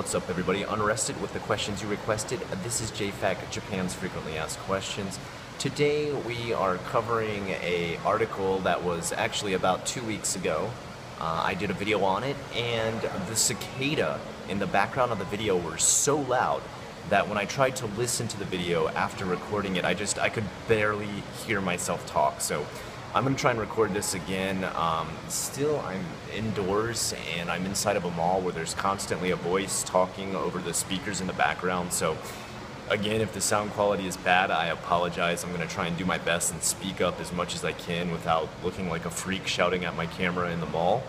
What's up, everybody? Unrested with the questions you requested. This is JFAQ, Japan's Frequently Asked Questions. Today we are covering an article that was actually about 2 weeks ago. I did a video on it, and the cicada in the background of the video were so loud that when I tried to listen to the video after recording it, I could barely hear myself talk. So I'm going to try and record this again. Still, I'm indoors and I'm inside of a mall where there's constantly a voice talking over the speakers in the background. So again, if the sound quality is bad, I apologize. I'm going to try and do my best and speak up as much as I can without looking like a freak shouting at my camera in the mall.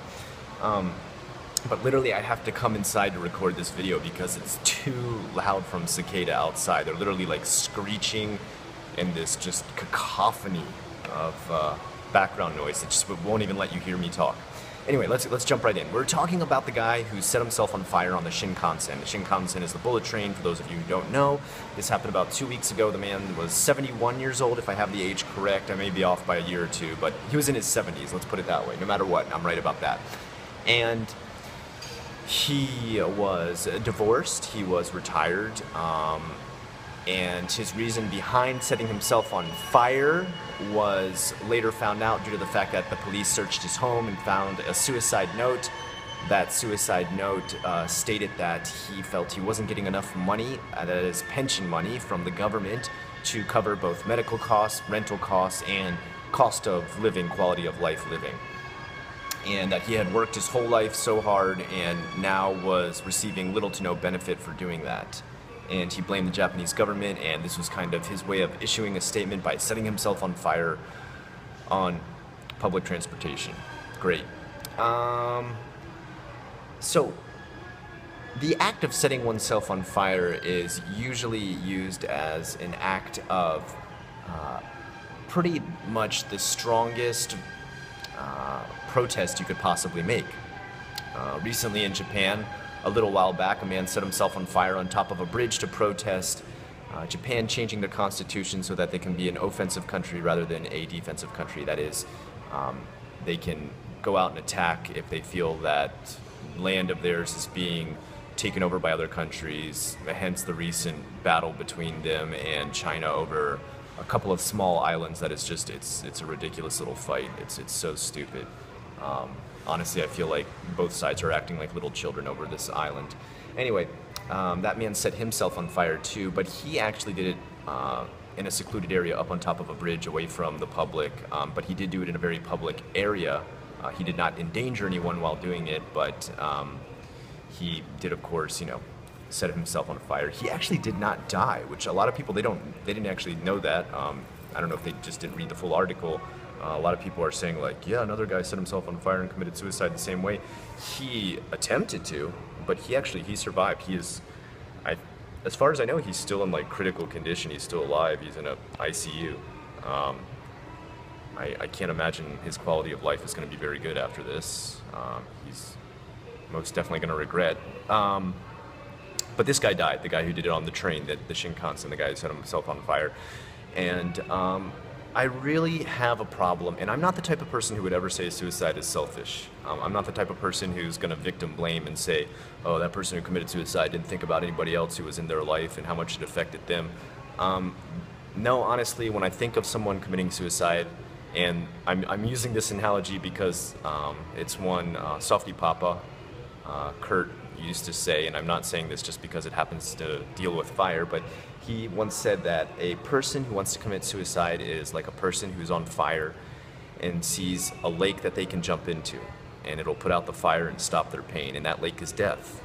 But literally, I have to come inside to record this video because it's too loud from cicada outside. They're literally like screeching in this just cacophony of background noise that just won't even let you hear me talk. Anyway, let's jump right in. We're talking about the guy who set himself on fire on the Shinkansen. The Shinkansen is the bullet train, for those of you who don't know. This happened about 2 weeks ago. The man was 71 years old, if I have the age correct. I may be off by a year or two, but he was in his 70s, let's put it that way. No matter what, I'm right about that. And he was divorced, he was retired, and his reason behind setting himself on fire was later found out due to the fact that the police searched his home and found a suicide note. That suicide note stated that he felt he wasn't getting enough money, that is pension money, from the government to cover both medical costs, rental costs, and cost of living, quality of life living. And that he had worked his whole life so hard and now was receiving little to no benefit for doing that. And he blamed the Japanese government, and this was kind of his way of issuing a statement by setting himself on fire on public transportation. Great. So, the act of setting oneself on fire is usually used as an act of pretty much the strongest protest you could possibly make. Recently in Japan, a little while back, a man set himself on fire on top of a bridge to protest Japan changing their constitution so that they can be an offensive country rather than a defensive country. That is, they can go out and attack if they feel that land of theirs is being taken over by other countries, hence the recent battle between them and China over a couple of small islands. That is just, it's a ridiculous little fight. It's so stupid. Honestly, I feel like both sides are acting like little children over this island. Anyway, that man set himself on fire too, but he actually did it in a secluded area up on top of a bridge away from the public, but he did do it in a very public area. He did not endanger anyone while doing it, but he did, of course, set himself on fire. He actually did not die, which a lot of people, they didn't actually know that. I don't know if they just didn't read the full article. A lot of people are saying, like, yeah, another guy set himself on fire and committed suicide the same way. He attempted to, but he survived. He is, as far as I know, he's still in like critical condition. He's still alive. He's in a ICU. I can't imagine his quality of life is going to be very good after this. He's most definitely going to regret. But this guy died, the guy who did it on the train, the Shinkansen, the guy who set himself on fire. And I really have a problem, and I'm not the type of person who would ever say suicide is selfish. I'm not the type of person who's going to victim blame and say, oh, that person who committed suicide didn't think about anybody else who was in their life and how much it affected them. No, honestly, when I think of someone committing suicide, and I'm using this analogy because it's one Softy Papa, Kurt, used to say, and I'm not saying this just because it happens to deal with fire, but he once said that a person who wants to commit suicide is like a person who's on fire and sees a lake that they can jump into, and it'll put out the fire and stop their pain, and that lake is death.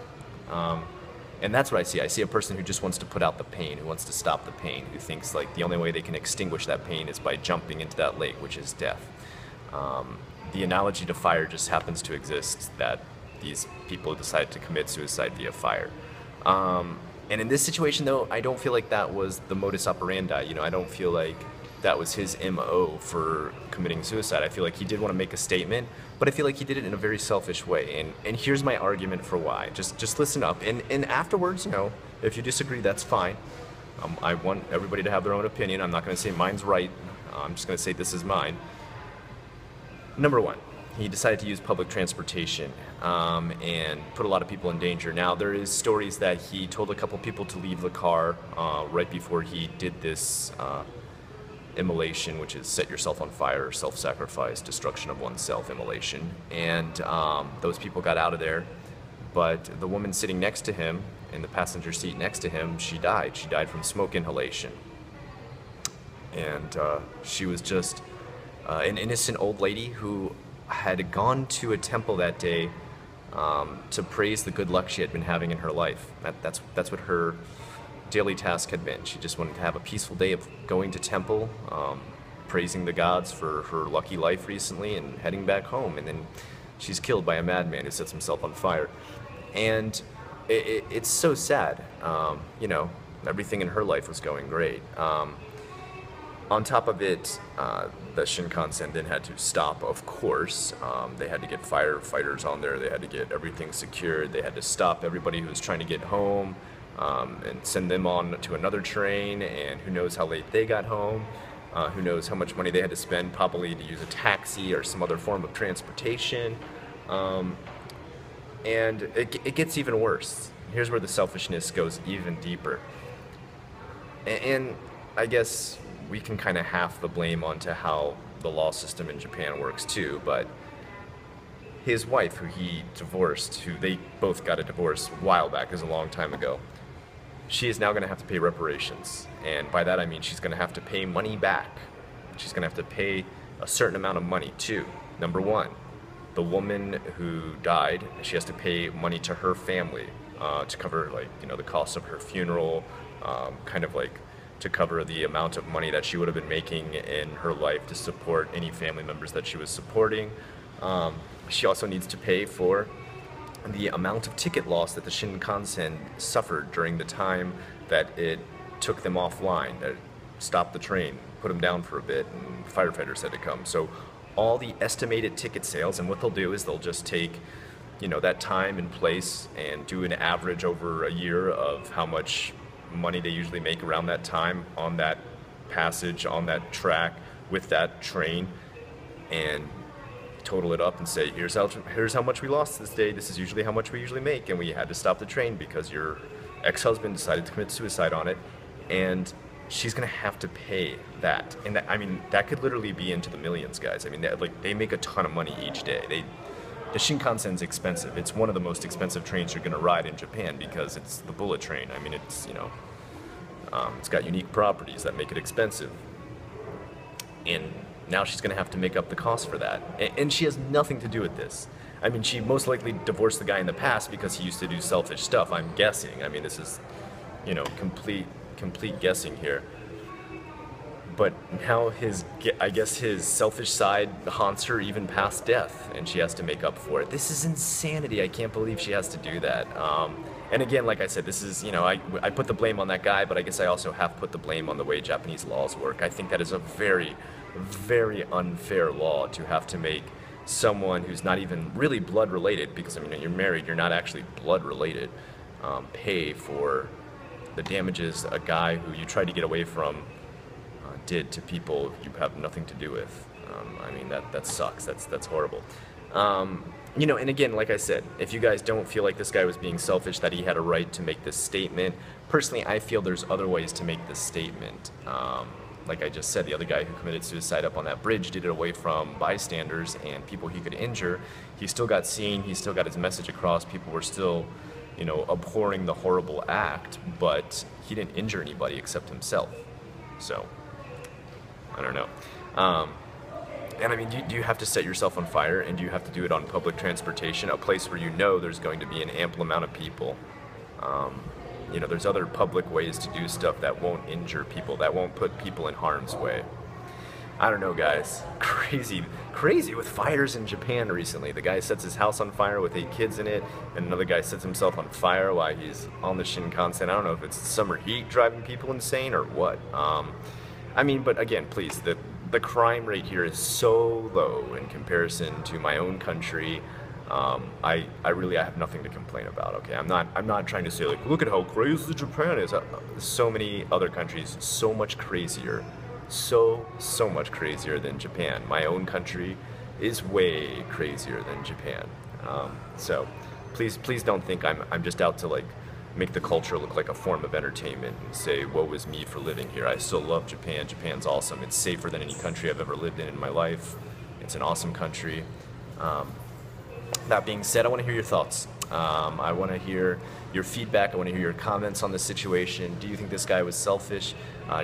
And that's what I see. I see a person who just wants to put out the pain, who wants to stop the pain, who thinks like the only way they can extinguish that pain is by jumping into that lake, which is death. The analogy to fire just happens to exist, that these people decide to commit suicide via fire. And in this situation, though, I don't feel like that was the modus operandi. I don't feel like that was his MO for committing suicide. I feel like he did want to make a statement, but I feel like he did it in a very selfish way. And here's my argument for why. Just listen up. And afterwards, if you disagree, that's fine. I want everybody to have their own opinion. I'm not going to say mine's right. I'm just going to say this is mine. Number one, he decided to use public transportation and put a lot of people in danger. Now, there is stories that he told a couple people to leave the car right before he did this immolation, which is set yourself on fire, or self-sacrifice, destruction of oneself immolation. And those people got out of there, but the woman sitting next to him, in the passenger seat next to him, she died. She died from smoke inhalation. And she was just an innocent old lady who had gone to a temple that day to praise the good luck she had been having in her life. That's what her daily task had been. She just wanted to have a peaceful day of going to temple, praising the gods for her lucky life recently, and heading back home. And then she's killed by a madman who sets himself on fire. And it's so sad. You know, everything in her life was going great. On top of it, the Shinkansen then had to stop, of course. They had to get firefighters on there. They had to get everything secured. They had to stop everybody who was trying to get home and send them on to another train. And who knows how late they got home. Who knows how much money they had to spend, probably to use a taxi or some other form of transportation. And it gets even worse. Here's where the selfishness goes even deeper. And I guess we can kind of half the blame onto how the law system in Japan works too, but his wife, who he divorced, who they both got a divorce a while back, is a long time ago, she is now going to have to pay reparations. And by that I mean she's going to have to pay money back. She's going to have to pay a certain amount of money too. Number one, the woman who died, she has to pay money to her family to cover, like, you know, the cost of her funeral, kind of like to cover the amount of money that she would have been making in her life to support any family members that she was supporting. She also needs to pay for the amount of ticket loss that the Shinkansen suffered during the time that it took them offline, that it stopped the train, put them down for a bit, and firefighters had to come. So all the estimated ticket sales, and what they'll do is they'll just take, you know, that time and place and do an average over a year of how much money they usually make around that time on that passage, on that track, with that train, and total it up and say, here's how much we lost this day, this is usually how much we usually make, and we had to stop the train because your ex-husband decided to commit suicide on it, and she's gonna have to pay that. And that, I mean, that could literally be into the millions, guys. I mean, they make a ton of money each day. The Shinkansen's expensive. It's one of the most expensive trains you're going to ride in Japan because it's the bullet train. I mean, it's, you know, it's got unique properties that make it expensive. And now she's going to have to make up the cost for that. And she has nothing to do with this. I mean, she most likely divorced the guy in the past because he used to do selfish stuff, I'm guessing. I mean, this is, you know, complete guessing here. But now I guess his selfish side haunts her even past death, and she has to make up for it. This is insanity. I can't believe she has to do that. And again, like I said, this is, you know, I put the blame on that guy, but I guess I also have put the blame on the way Japanese laws work. I think that is a very, very unfair law to have to make someone who's not even really blood related, because, I mean, you're married, you're not actually blood related, pay for the damages a guy who you tried to get away from did to people you have nothing to do with. I mean, that sucks. That's horrible. You know, and again, like I said, if you guys don't feel like this guy was being selfish, that he had a right to make this statement, personally, I feel there's other ways to make this statement. Like I just said, the other guy who committed suicide up on that bridge did it away from bystanders and people he could injure. He still got seen, he still got his message across, people were still, you know, abhorring the horrible act, but he didn't injure anybody except himself. So, I don't know. And I mean, do you have to set yourself on fire, and do you have to do it on public transportation, a place where you know there's going to be an ample amount of people? You know, there's other public ways to do stuff that won't injure people, that won't put people in harm's way. I don't know, guys. Crazy with fires in Japan recently. The guy sets his house on fire with 8 kids in it, and another guy sets himself on fire while he's on the Shinkansen. I don't know if it's summer heat driving people insane or what. I mean, but again, please, the crime rate here is so low in comparison to my own country. I really have nothing to complain about. Okay, I'm not trying to say like, look at how crazy Japan is. So many other countries, so much crazier, so much crazier than Japan. My own country is way crazier than Japan. So please don't think I'm just out to like make the culture look like a form of entertainment and say woe is me for living here. I still love Japan. Japan's awesome. It's safer than any country I've ever lived in my life. It's an awesome country. That being said, I want to hear your thoughts. I want to hear your feedback. I want to hear your comments on the situation. Do you think this guy was selfish?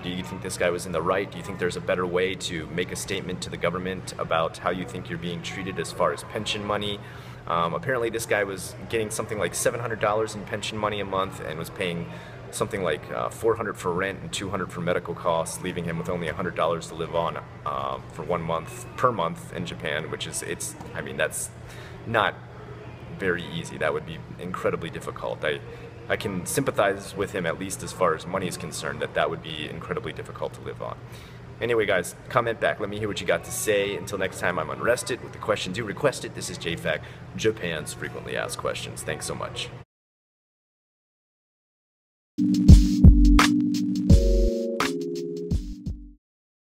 Do you think this guy was in the right? Do you think there's a better way to make a statement to the government about how you think you're being treated as far as pension money? Apparently this guy was getting something like $700 in pension money a month and was paying something like $400 for rent and $200 for medical costs, leaving him with only $100 to live on for 1 month per month in Japan, which is, I mean, that's not very easy. That would be incredibly difficult. I can sympathize with him, at least as far as money is concerned, that would be incredibly difficult to live on. Anyway, guys, comment back. Let me hear what you got to say. Until next time, I'm unrested with the questions you requested. This is JFAQ, Japan's frequently asked questions. Thanks so much.